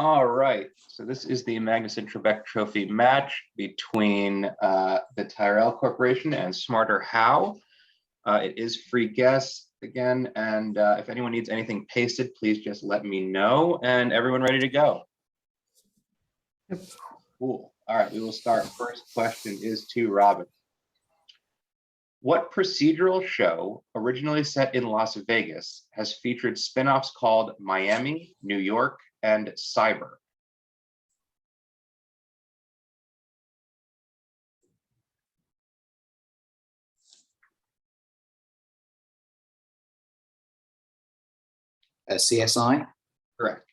All right, so this is the Magnusson-Trebek Trophy match between the Tyrell Corporation and Smarter How. It is free guess again, and if anyone needs anything pasted, please just let me know. And everyone ready to go? Yep. Cool. All right, we will start. First question is to Robin. What procedural show, originally set in Las Vegas, has featured spin-offs called Miami, New York, and Cyber? CSI? Correct.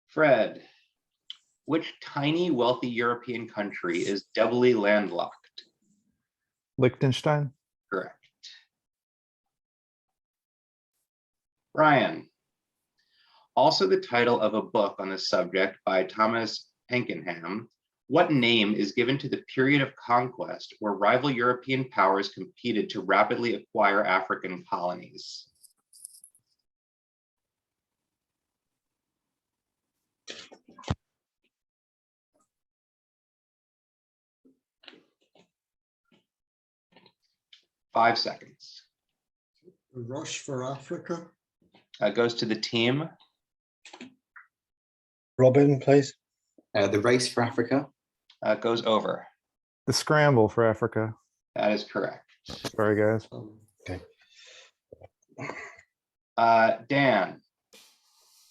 Fred, which tiny, wealthy European country is doubly landlocked? Liechtenstein. Correct. Brian, also the title of a book on the subject by Thomas Pankenham, what name is given to the period of conquest where rival European powers competed to rapidly acquire African colonies? Five seconds. A rush for Africa. Goes to the team. Robin, please. The Race for Africa? Goes over. The Scramble for Africa. That is correct. Sorry, guys. Okay. Dan,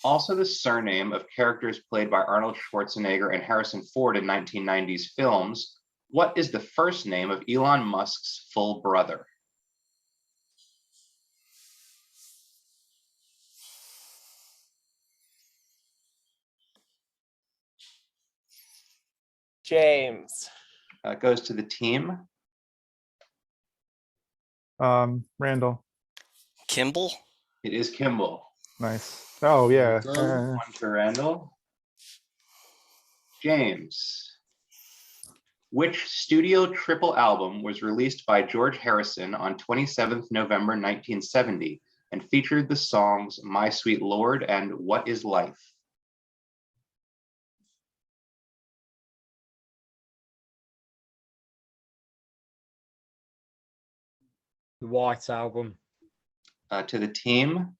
also the surname of characters played by Arnold Schwarzenegger and Harrison Ford in 1990s films. What is the first name of Elon Musk's full brother? James. Goes to the team. Randall. Kimball. It is Kimball. Nice. Oh yeah. One to Randall. James, which studio triple album was released by George Harrison on 27th November 1970 and featured the songs My Sweet Lord and What Is Life? The White Album. To the team.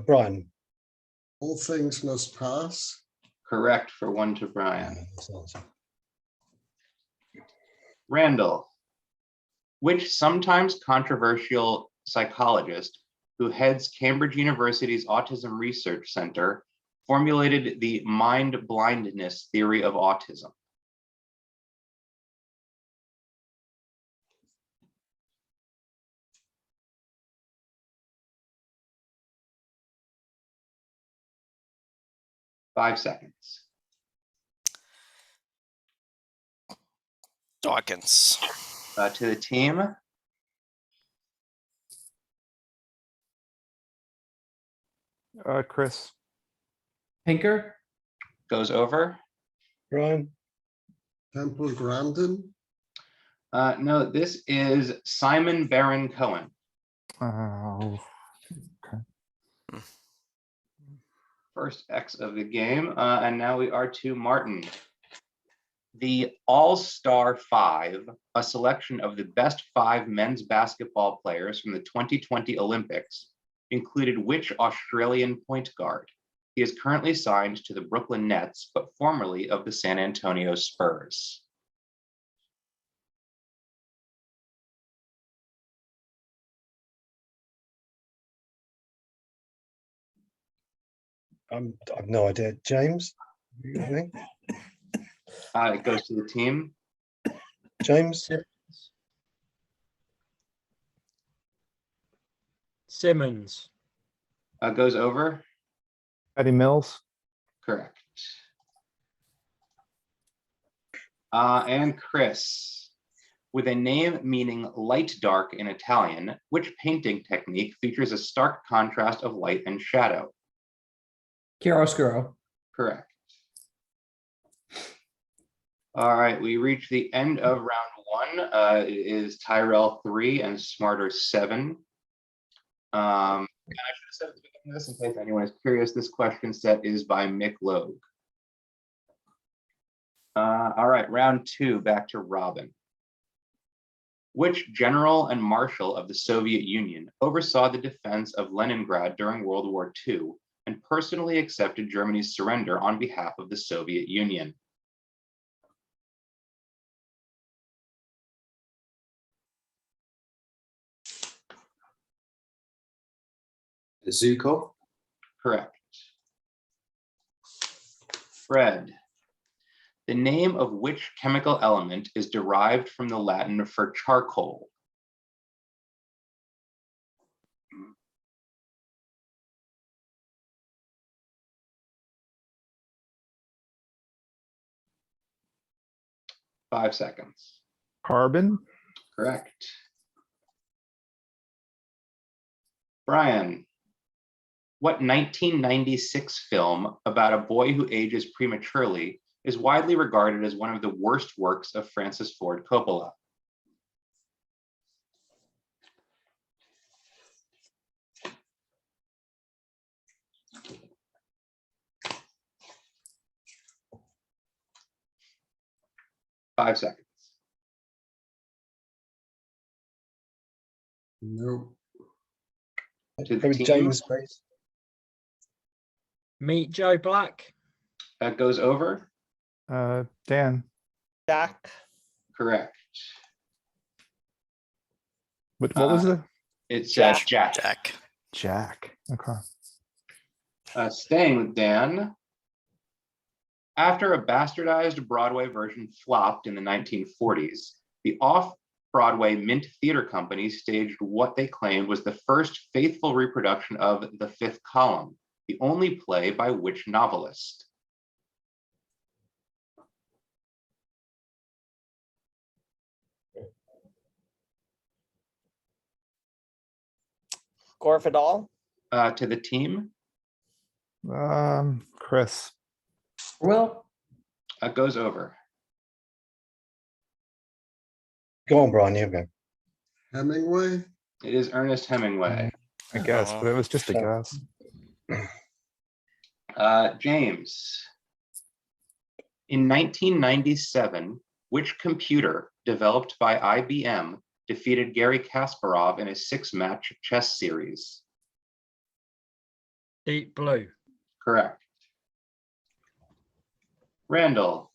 Brian. All Things Must Pass. Correct for one to Brian. That's awesome. Randall, which sometimes controversial psychologist who heads Cambridge University's Autism Research Center formulated the mind blindness theory of autism? Five seconds. Dawkins. To the team. Chris. Pinker. Goes over. Brian. Temple Grandin. No, this is Simon Baron Cohen. Oh. First X of the game. And now we are to Martin. The All-Star Five, a selection of the best 5 men's basketball players from the 2020 Olympics, included which Australian point guard? He is currently signed to the Brooklyn Nets, but formerly of the San Antonio Spurs. I've no idea. James? Anything? It goes to the team. James? Simmons. Goes over. Eddie Mills. Correct. And Chris, with a name meaning light dark in Italian, which painting technique features a stark contrast of light and shadow? Chiaroscuro. Correct. All right, we reach the end of round 1. It is Tyrell 3 and Smarter 7. have said at the beginning of this, in case anyone is curious, this question set is by Mick Logue. All right, round 2, back to Robin. Which general and marshal of the Soviet Union oversaw the defense of Leningrad during World War II and personally accepted Germany's surrender on behalf of the Soviet Union? Zhukov. Correct. Fred. The name of which chemical element is derived from the Latin for charcoal? Five seconds. Carbon. Correct. Brian, what 1996 film about a boy who ages prematurely is widely regarded as one of the worst works of Francis Ford Coppola? Five seconds. No. To the Maybe team. James, please. Meet Joe Black. That goes over. Dan. Jack. Correct. What was it? It's Jack. Jack. Jack. Jack. Okay. Staying with Dan. After a bastardized Broadway version flopped in the 1940s, the off-Broadway Mint Theater Company staged what they claimed was the first faithful reproduction of The Fifth Column, the only play by which novelist? Gore Vidal. To the team. Chris. Will. Goes over. Go on, Brian, you go. Hemingway. It is Ernest Hemingway. I guess, but it was just a guess. James. In 1997, which computer developed by IBM defeated Garry Kasparov in a 6-match chess series? Deep Blue. Correct. Randall.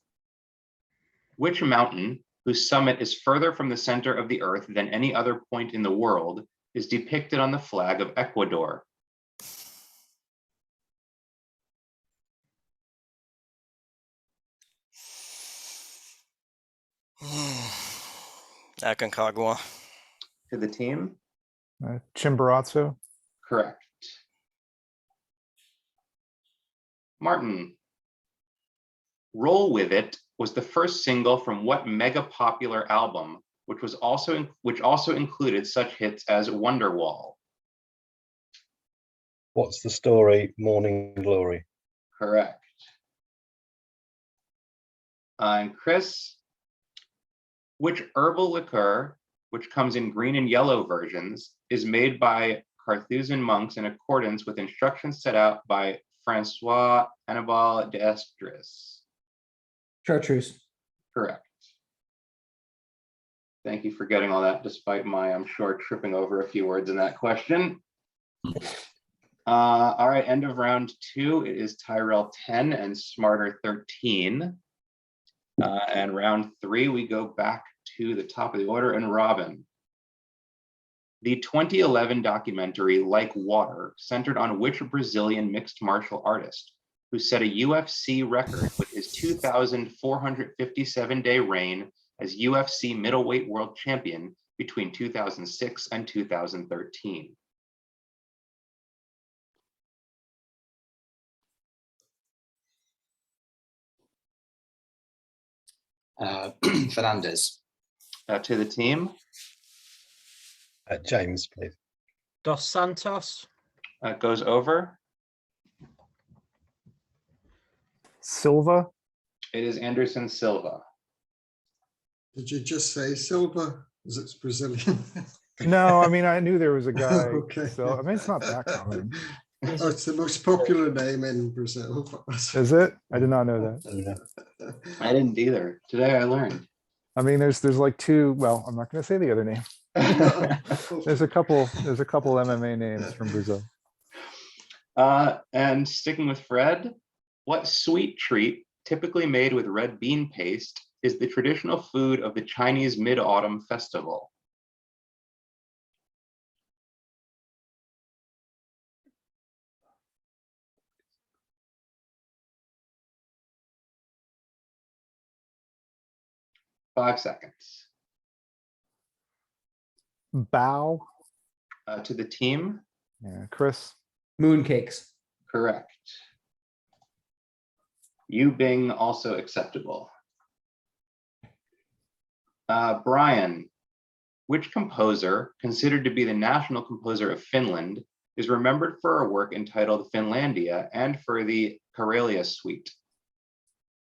Which mountain, whose summit is further from the center of the earth than any other point in the world, is depicted on the flag of Ecuador? Aconcagua. To the team. Chimborazo. Correct. Martin. Roll With It was the first single from what mega popular album, which also included such hits as Wonderwall? What's the story? Morning Glory. Correct. And Chris, which herbal liqueur, which comes in green and yellow versions, is made by Carthusian monks in accordance with instructions set out by Francois Annibal d'Estris? Chartreuse. Correct. Thank you for getting all that, despite my, I'm sure, tripping over a few words in that question. All right, end of round 2. It is Tyrell 10 and Smarter 13. And round 3, we go back to the top of the order and Robin. The 2011 documentary Like Water centered on which Brazilian mixed martial artist who set a UFC record with his 2,457-day reign as UFC middleweight world champion between 2006 and 2013? Fernandez. To the team. James, please. Dos Santos. Goes over. Silva. It is Anderson Silva. Did you just say Silva? Because it's Brazilian. No, I mean, I knew there was a guy. Okay. So, I mean, it's not that common. Oh, it's the most popular name in Brazil. Is it? I did not know that. Yeah. I didn't either. Today I learned. I mean, there's like two, well, I'm not gonna say the other name. There's a couple MMA names from Brazil. And sticking with Fred, what sweet treat, typically made with red bean paste, is the traditional food of the Chinese Mid-Autumn Festival? Five seconds. Bao. To the team, Yeah, Chris. Mooncakes. correct. Yu Bing also acceptable. Brian, which composer, considered to be the national composer of Finland, is remembered for a work entitled Finlandia and for the Karelia Suite?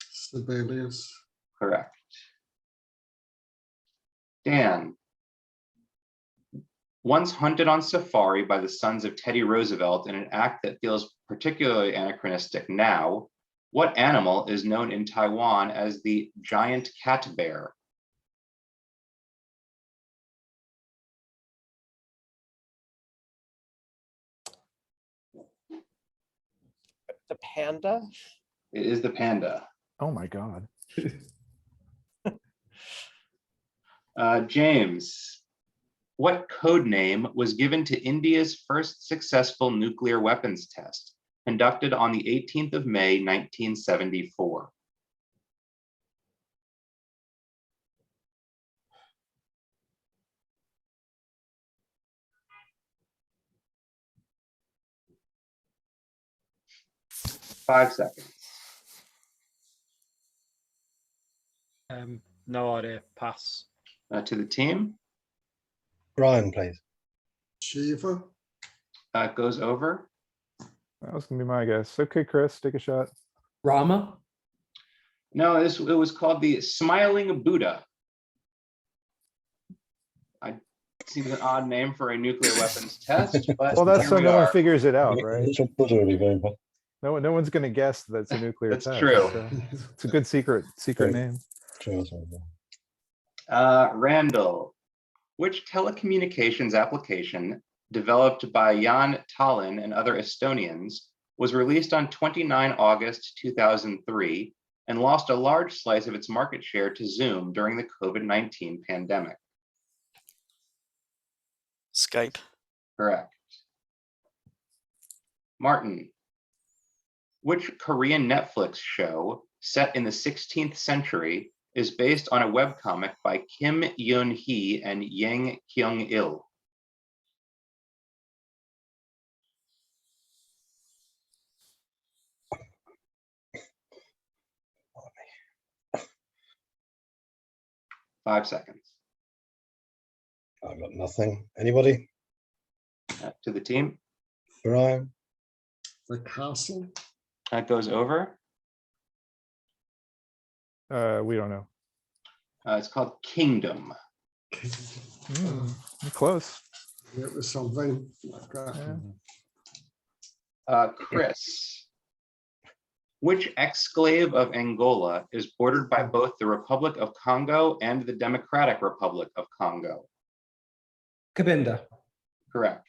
Sibelius. Correct. Dan, once hunted on safari by the sons of Teddy Roosevelt in an act that feels particularly anachronistic now, what animal is known in Taiwan as the giant cat bear? The panda. It is the panda. Oh my God. James, what code name was given to India's first successful nuclear weapons test, conducted on the 18th of May, 1974? Five seconds. No idea. Pass. To the team, Brian, please. Shiva. goes over. That was gonna be my guess. Okay, Chris, take a shot. Rama. No, it was called the Smiling Buddha. Seems an odd name for a nuclear weapons test, but Well, that's here so we no one are. figures it out, right? Little Buddha would be very much. No one's gonna guess that it's a nuclear That's test. true. So it's a good secret True. name. True, that's what I thought. Randall, which telecommunications application developed by Jan Tallinn and other Estonians was released on 29 August 2003 and lost a large slice of its market share to Zoom during the COVID-19 pandemic? Skype. Correct. Martin, which Korean Netflix show set in the 16th century is based on a webcomic by Kim Yeon-hee and Yang Kyung-il? Five seconds. I've got nothing. Anybody? To the team, Brian? The castle. that goes over. We don't know. It's called Kingdom. You're close. It was something like that. Yeah. Chris, which exclave of Angola is bordered by both the Republic of Congo and the Democratic Republic of Congo? Cabinda. Correct.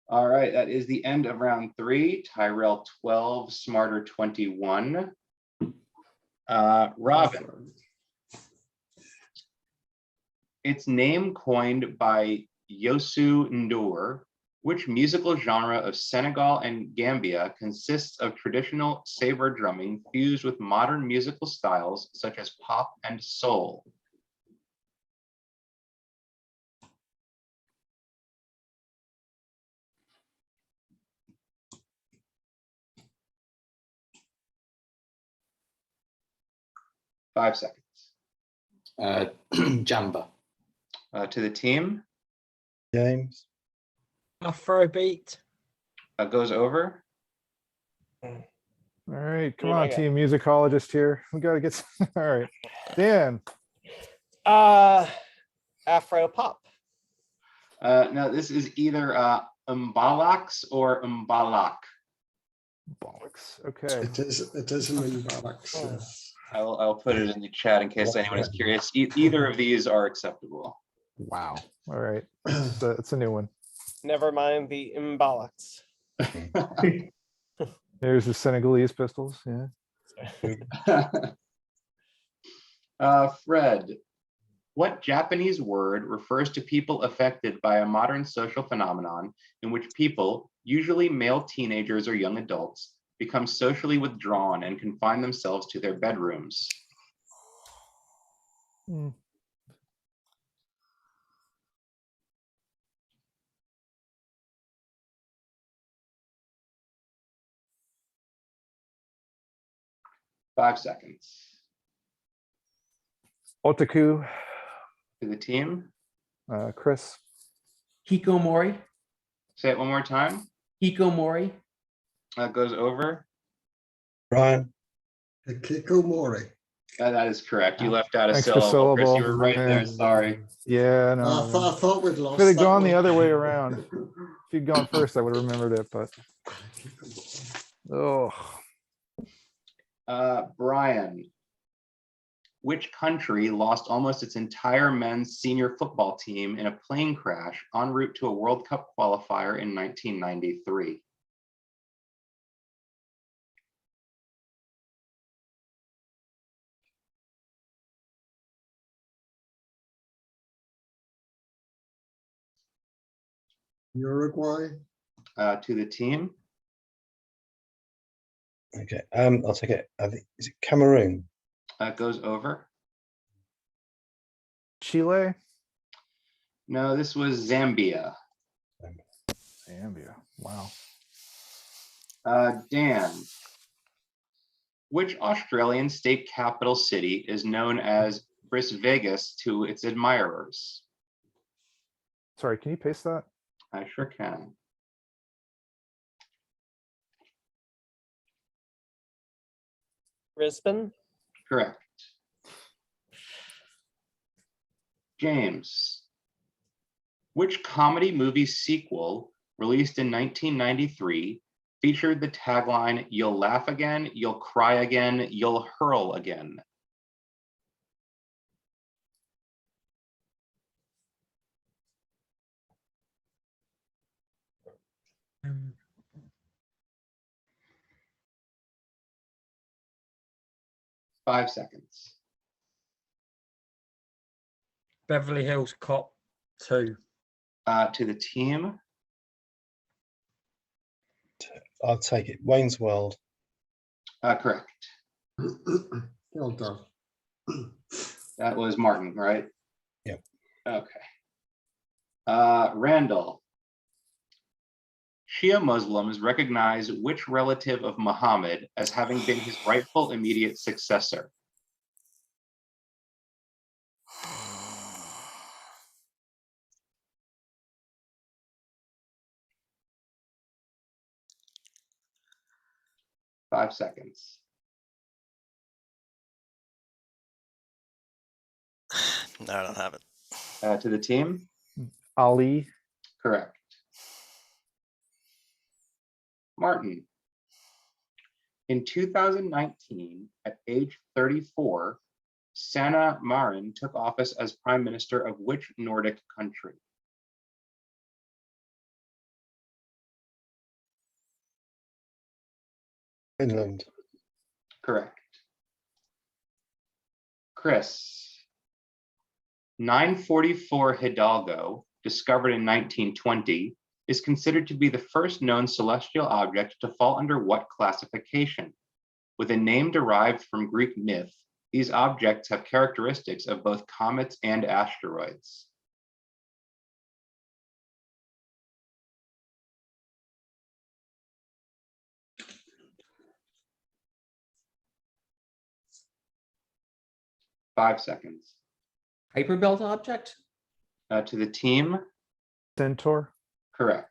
All right, that is the end of round 3. Tyrell 12, Smarter 21. Robin, its name coined by Youssou N'Dour, which musical genre of Senegal and Gambia consists of traditional saber drumming fused with modern musical styles such as pop and soul? Five seconds. Jamba. To the team, James? Afrobeat. goes over. All right, come What do I on, got? team musicologist here. We gotta get some. All right, Dan. Afro pop. No, this is either Mbalax or Mbalak. Bollocks. Okay. It is an imbalance. Oh. I'll put it in the chat in case anyone is curious. Either of these are acceptable. Wow. All right. It's a new one. Never mind the imbalax. There's the Senegalese pistols. Yeah. Fred, what Japanese word refers to people affected by a modern social phenomenon in which people, usually male teenagers or young adults, become socially withdrawn and confine themselves to their bedrooms? Hmm. Five seconds. Otaku. To the team. Chris. Hikomori. Say it one more time. Hikomori. That goes over. Brian, Hikikomori. That is correct. You left out a Extra syllable, Chris. You syllable. were right there. Sorry. Yeah. No. I thought we'd lost. If it had that gone the one. other way around, if you'd gone first, I would have remembered it, but oh, Brian, which country lost almost its entire men's senior football team in a plane crash en route to a World Cup qualifier in 1993? Uruguay. To the team. okay. I'll take it. I think is it Cameroon? Goes over. Chile. No, this was Zambia. Zambia. Wow. Dan, which Australian state capital city is known as Brisvegas to its admirers? Sorry, can you paste that? I sure can. Brisbane. Correct. James, which comedy movie sequel released in 1993 featured the tagline, "You'll laugh again, you'll cry again, you'll hurl again"? Um, 5 seconds. Beverly Hills Cop 2. To the team. I'll take it. Wayne's World. Correct. Well done. That was Martin, right? Yep. Okay. Randall. Shia Muslims recognize which relative of Muhammad as having been his rightful immediate successor? Five seconds. No, I don't have it. To the team. Ali. Correct. Martin. In 2019, at age 34, Sanna Marin took office as Prime Minister of which Nordic country? Finland. Correct. Chris. 944 Hidalgo, discovered in 1920, is considered to be the first known celestial object to fall under what classification? With a name derived from Greek myth, these objects have characteristics of both comets and asteroids. Five seconds. Paper belt object? To the team. Centaur. Correct.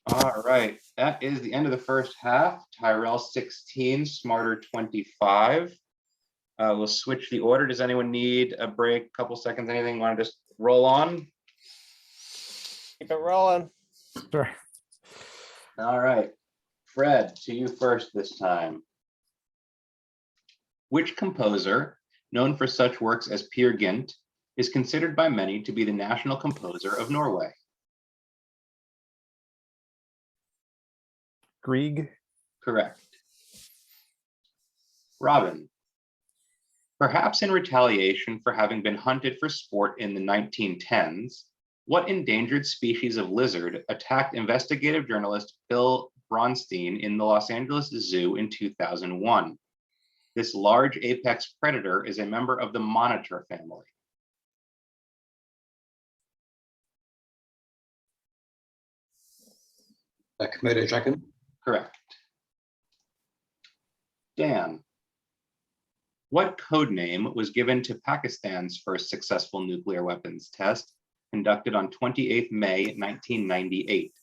All right, that is the end of the first half. Tyrell 16, Smarter 25. We'll switch the order. Does anyone need a break, couple seconds, anything? Want to just roll on? Keep it rolling. Sure. All right. Fred, to you first this time. Which composer, known for such works as Peer Gynt, is considered by many to be the national composer of Norway? Grieg. Correct. Robin. Perhaps in retaliation for having been hunted for sport in the 1910s, what endangered species of lizard attacked investigative journalist Bill Bronstein in the Los Angeles Zoo in 2001? This large apex predator is a member of the monitor family. Komodo dragon. Correct. Dan. What code name was given to Pakistan's first successful nuclear weapons test conducted on 28th May 1998?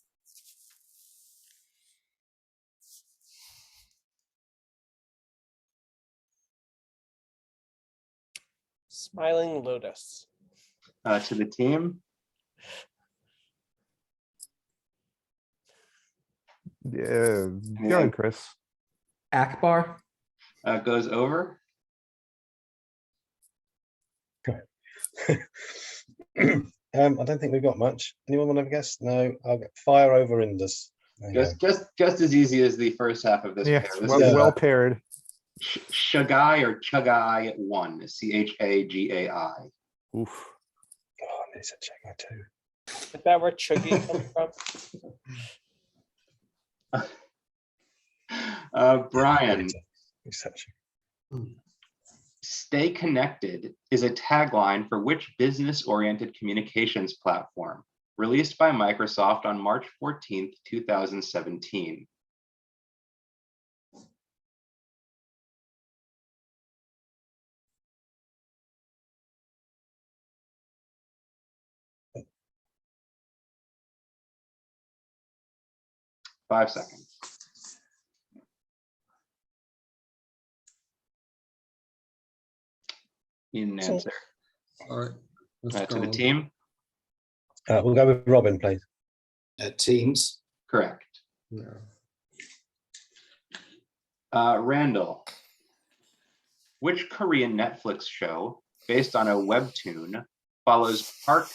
Smiling Lotus. To the team, Yeah, go ahead, Chris. Akbar. goes over. I don't think we've got much. Anyone want to have a guess? No, I'll get fire over Indus. There you go. Just as easy as the first half of this Yeah, pair. This well, is well paired. Shagai or Chagai 1, Chagai. Oof. Oh, I need to check that too. Is that where Chuggy comes from? Brian, Research. stay connected is a tagline for which business-oriented communications platform released by Microsoft on March 14th, 2017? Five seconds. Need an answer. All right. let's To go the on. team, We'll go with Robin, please. Teams. correct. Yeah. Randall, which Korean Netflix show based on a webtoon follows Park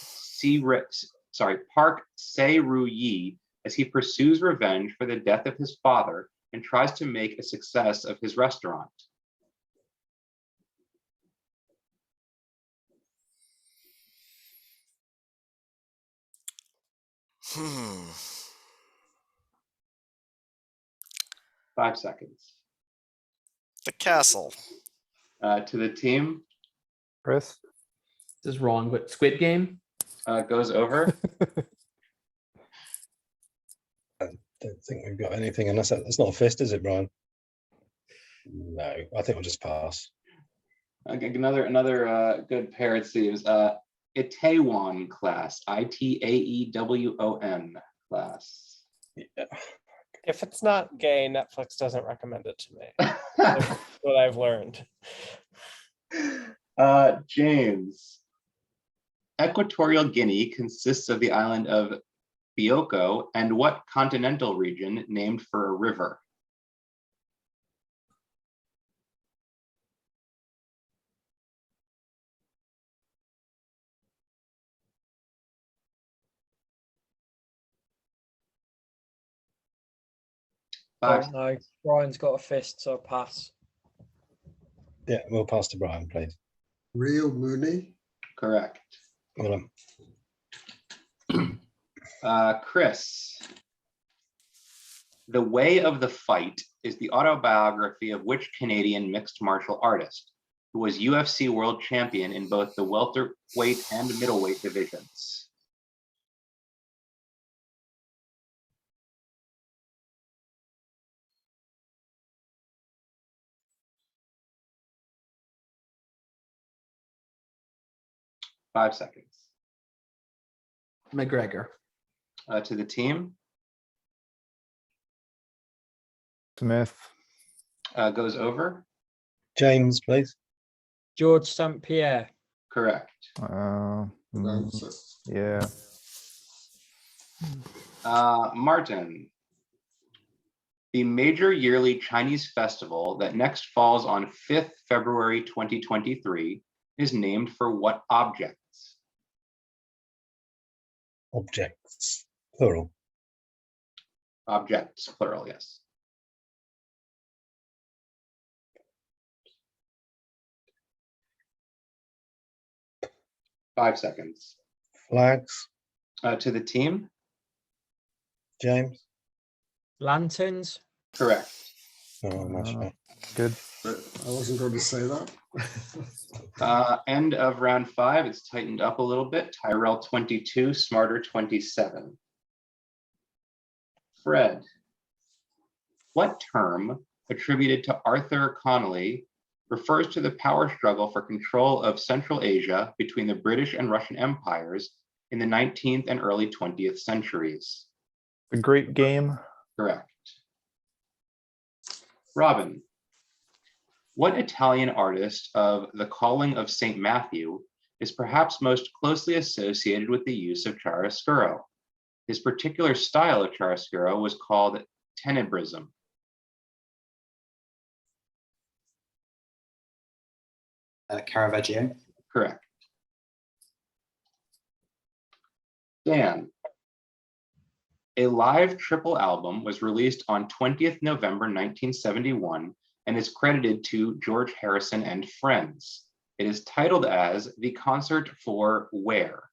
Se-ru-yi as he pursues revenge for the death of his father and tries to make a success of his restaurant? Hmm. 5 seconds. The castle. To the team, Chris. This is wrong, but Squid Game. goes over. Don't think we've got anything unless it's not a fist, is it, Brian? No, I think we'll just pass. Okay, another good pair it seems. Itaewon class, Itaewon class. Yeah. If it's not gay, Netflix doesn't recommend it to me. That's what I've learned. James. Equatorial Guinea consists of the island of Bioko and what continental region named for a river? Five. No, Brian's got a fist, so pass. Yeah, we'll pass to Brian, please. Rio Mooney. Correct. Well, Chris. The Way of the Fight is the autobiography of which Canadian mixed martial artist who was UFC world champion in both the welterweight and middleweight divisions? Five seconds. McGregor. To the team, Smith. goes over. James, please. George St. Pierre. Correct. That's it. Yeah. Martin. The major yearly Chinese festival that next falls on 5th February 2023 is named for what objects? Objects, plural. Objects, plural, yes. Five seconds. Flags, To the team, James. Lanterns. correct. Oh, nice Uh, shot. Good. But I wasn't going to say that. End of round 5. It's tightened up a little bit. Tyrell 22, Smarter 27. Fred. What term attributed to Arthur Connolly refers to the power struggle for control of Central Asia between the British and Russian empires in the 19th and early 20th centuries? The Great Game. Correct. Robin. What Italian artist of The Calling of St. Matthew is perhaps most closely associated with the use of chiaroscuro? His particular style of chiaroscuro was called tenebrism. Caravaggio. Correct. Dan. A live triple album was released on 20th November 1971 and is credited to George Harrison and Friends. It is titled as The Concert for Where?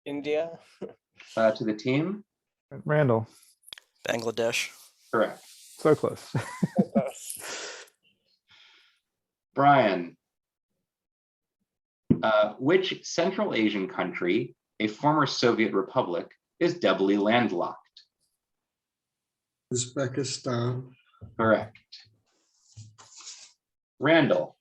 India. To the team, Randall. Bangladesh. correct. So close. Brian. Which Central Asian country, a former Soviet republic, is doubly landlocked? Uzbekistan. Correct. Randall.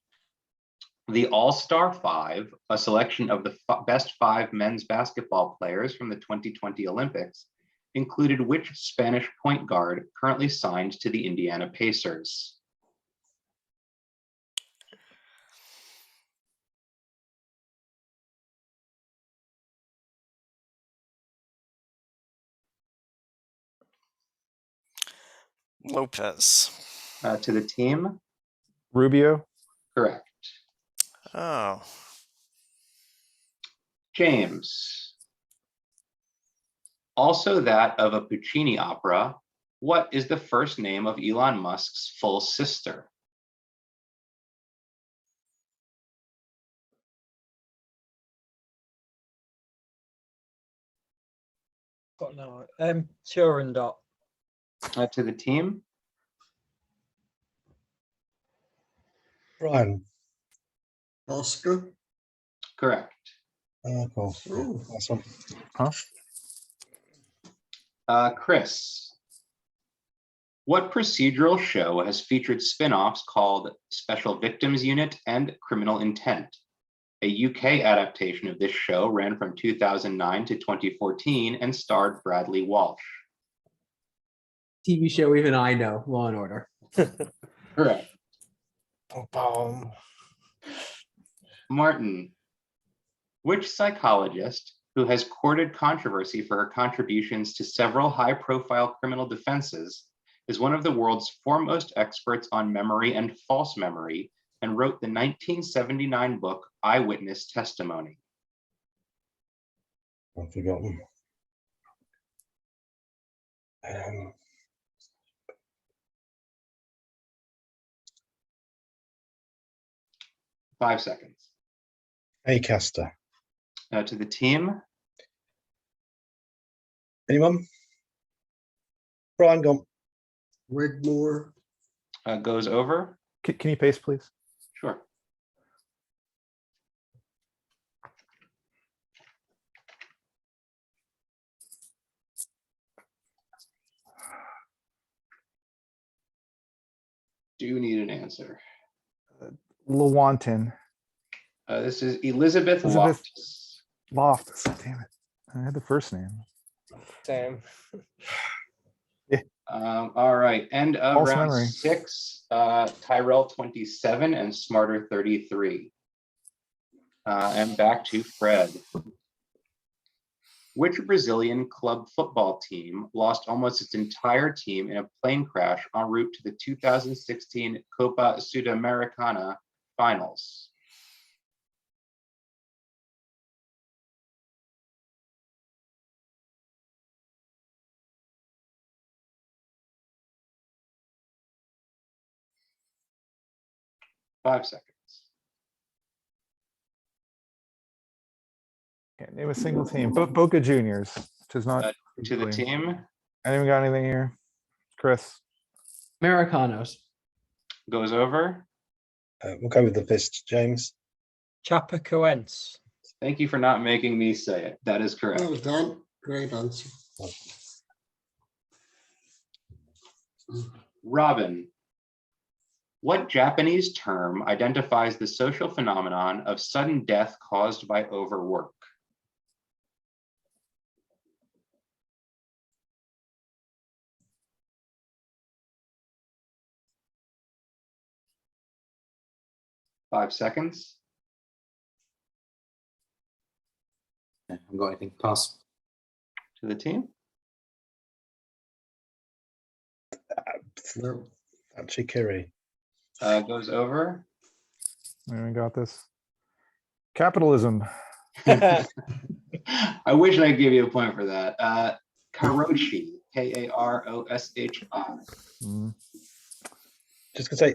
The All-Star 5, a selection of the best 5 men's basketball players from the 2020 Olympics, included which Spanish point guard currently signed to the Indiana Pacers? Lopez. To the team, Rubio. correct. Oh. James. Also that of a Puccini opera, what is the first name of Elon Musk's full sister? Got no. Turandot. To the team, Brian. Oscar. correct. Oh, cool. Ooh. That's one. Chris. What procedural show has featured spin-offs called Special Victims Unit and Criminal Intent? A UK adaptation of this show ran from 2009 to 2014 and starred Bradley Walsh. TV show even I know. Law and Order. Correct. Boom. Martin. Which psychologist, who has courted controversy for her contributions to several high-profile criminal defenses, is one of the world's foremost experts on memory and false memory, and wrote the 1979 book Eyewitness Testimony? I've forgotten. 5 seconds. Acaster. To the team, Anyone? Brian, gone. Wigmore. goes over. Can you paste, please? Sure. Do you need an answer? Lewantin. This is Elizabeth Elizabeth- Loftus. Loftus. Damn it. I had the first name. Same. All right, end of False round memory. 6, Tyrell 27 and Smarter 33. And back to Fred. Which Brazilian club football team lost almost its entire team in a plane crash en route to the 2016 Copa Sudamericana finals? Five seconds. Can't name a single team. Boca Juniors, which is not. To the Brazilian. team, Anyone got anything here? Chris? Americanos. goes over. We'll go with the fist, James. Chapecoense. Thank you for not making me say it. That is correct. Well done. Great answer. Robin. What Japanese term identifies the social phenomenon of sudden death caused by overwork? Five seconds. I haven't got anything. Pass. To the team. No. Chikiri. Goes over. Anyone got this? Capitalism. I wish I could give you a point for that. Karoshi, Karoshi. Mm. Just gonna say,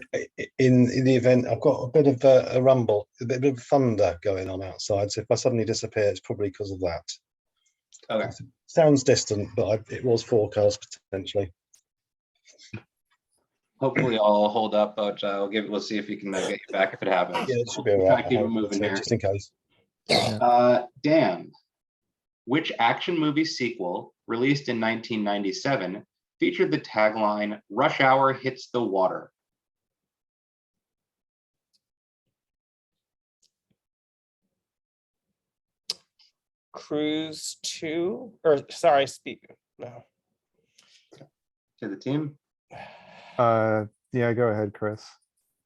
in the event, I've got a bit of a rumble, a bit of thunder going on outside. So if I suddenly disappear, it's probably because of that. Okay. Sounds distant, but it was forecast potentially. Hopefully I'll hold up, but we'll see if we can get you back if it happens. Yeah, it should be all Try right. to keep I it hope, moving here. just in case. Dan, which action movie sequel released in 1997 featured the tagline "Rush Hour hits the water"? Cruise 2, or sorry, Speed. No. To the team. Yeah, go ahead, Chris.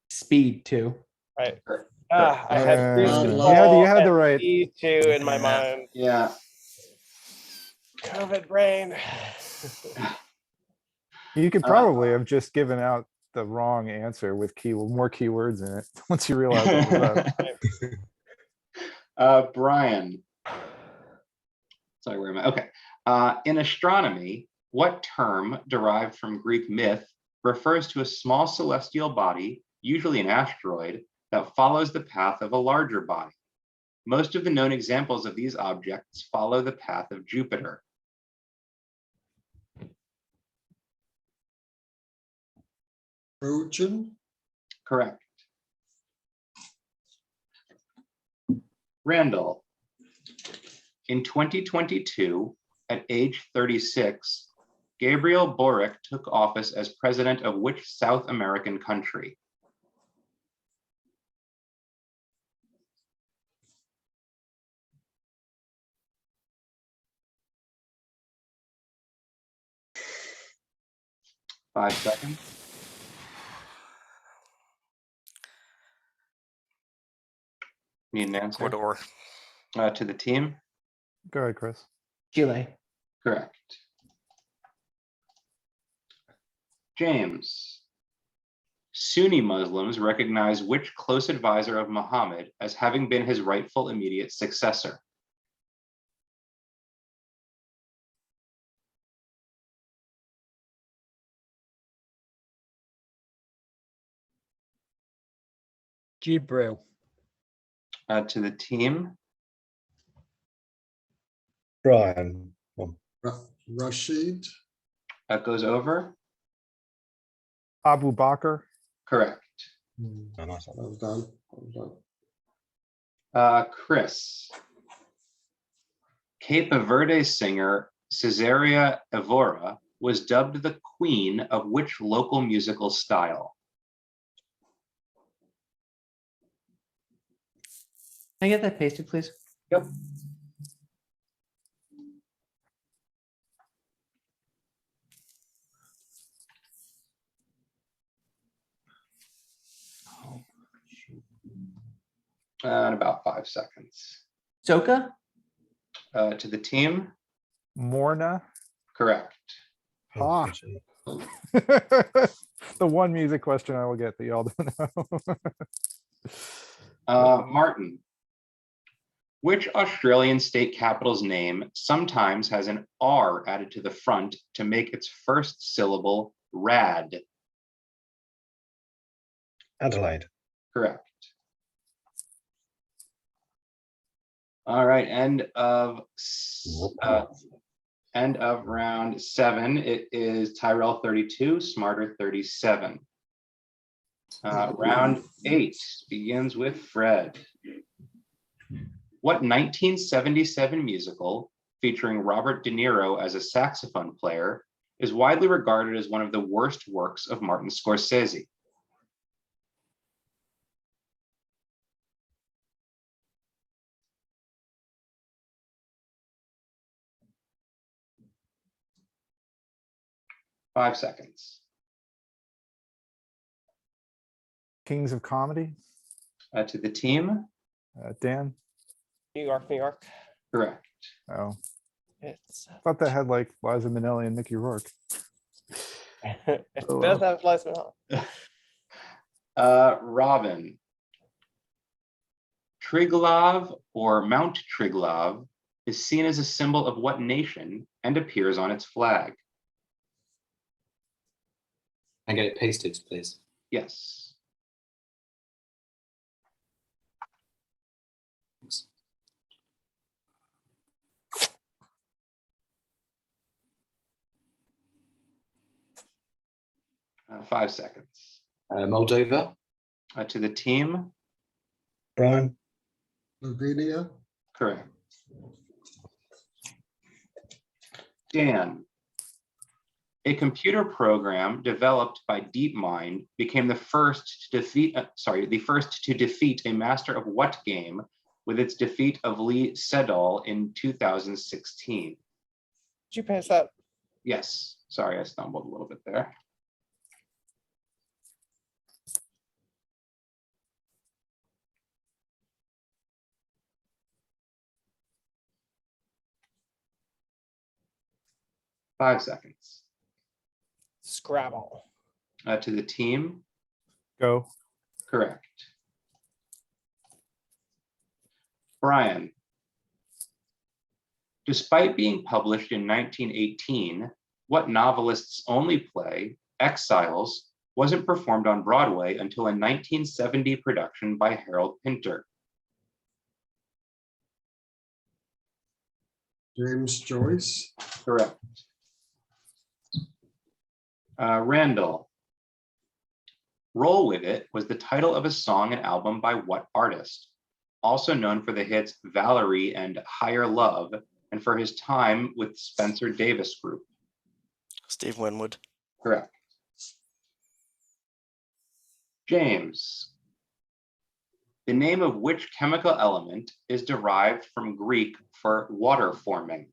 Speed 2. Right. Correct. I had Cruise Uh, Control you had the and right. Speed 2 in my Yeah. mind. Yeah. COVID brain. You could probably have just given out the wrong answer with more keywords in it once you realize what was up. Brian. Sorry, where am I? Okay. In astronomy, what term derived from Greek myth refers to a small celestial body, usually an asteroid, that follows the path of a larger body? Most of the known examples of these objects follow the path of Jupiter. Trojan. Correct. Randall. In 2022, at age 36, Gabriel Boric took office as president of which South American country? Five seconds. Need an answer? Ecuador. To the team? Go ahead, Chris. Chile. Correct. James. Sunni Muslims recognize which close advisor of Muhammad as having been his rightful immediate successor? Jibril. To the team? Brian. Rashid. That goes over? Abu Bakr. Correct. Oh, nice. Well done. Well done. Chris. Cape Verde singer Cesaria Evora was dubbed the queen of which local musical style? Can I get that pasted, please? Yep. And about 5 seconds. Soka? To the team, Morna. correct. Ah. gee. The one music question I will get that y'all don't know. Martin. Which Australian state capital's name sometimes has an R added to the front to make its first syllable rad? Adelaide. Correct. All right, end of round 7. It is Tyrell 32, Smarter 37. Round 8 begins with Fred. What 1977 musical featuring Robert De Niro as a saxophone player is widely regarded as one of the worst works of Martin Scorsese? Five seconds. Kings of Comedy. To the team, Dan. New York, New York. correct. Oh, It's thought that had like Liza Minnelli and Mickey Rourke. it Oh, does wow. have Liza Robin. Triglav or Mount Triglav is seen as a symbol of what nation and appears on its flag? I get it pasted, please. Yes. Thanks. 5 seconds. Moldova. To the team, Brian. Slovenia. correct. Dan. A computer program developed by DeepMind became the first to defeat, a master of what game with its defeat of Lee Sedol in 2016? Did you pass that? Yes, sorry, I stumbled a little bit there. Five seconds. Scrabble. To the team, Go. correct. Brian. Despite being published in 1918, what novelist's only play, Exiles, wasn't performed on Broadway until a 1970 production by Harold Pinter? James Joyce. Correct. Randall. Roll With It was the title of a song and album by what artist? Also known for the hits Valerie and Higher Love, and for his time with Spencer Davis Group. Steve Winwood. Correct. James. The name of which chemical element is derived from Greek for water forming?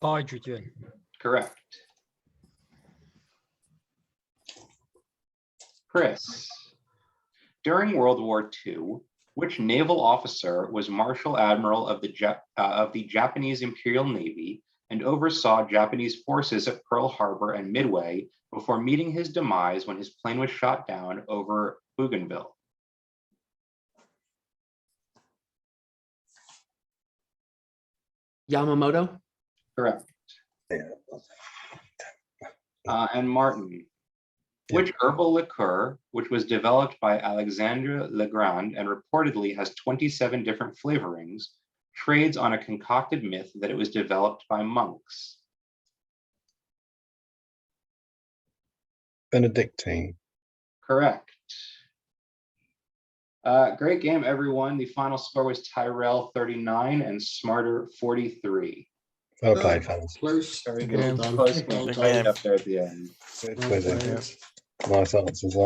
Hydrogen. Correct. Chris. During World War II, which naval officer was Marshal Admiral of the Japanese Imperial Navy and oversaw Japanese forces at Pearl Harbor and Midway before meeting his demise when his plane was shot down over Bougainville? Yamamoto. Correct. Yeah. And Martin. Which herbal liqueur, which was developed by Alexandre Legrand and reportedly has 27 different flavorings, trades on a concocted myth that it was developed by monks? Benedictine. Correct. Great game, everyone. The final score was Tyrell 39 and Smarter 43. Well played, fellas. Close. Very good. Close game. Good Tight game. up there at the end. Good Well quizzing. played. Nice answers.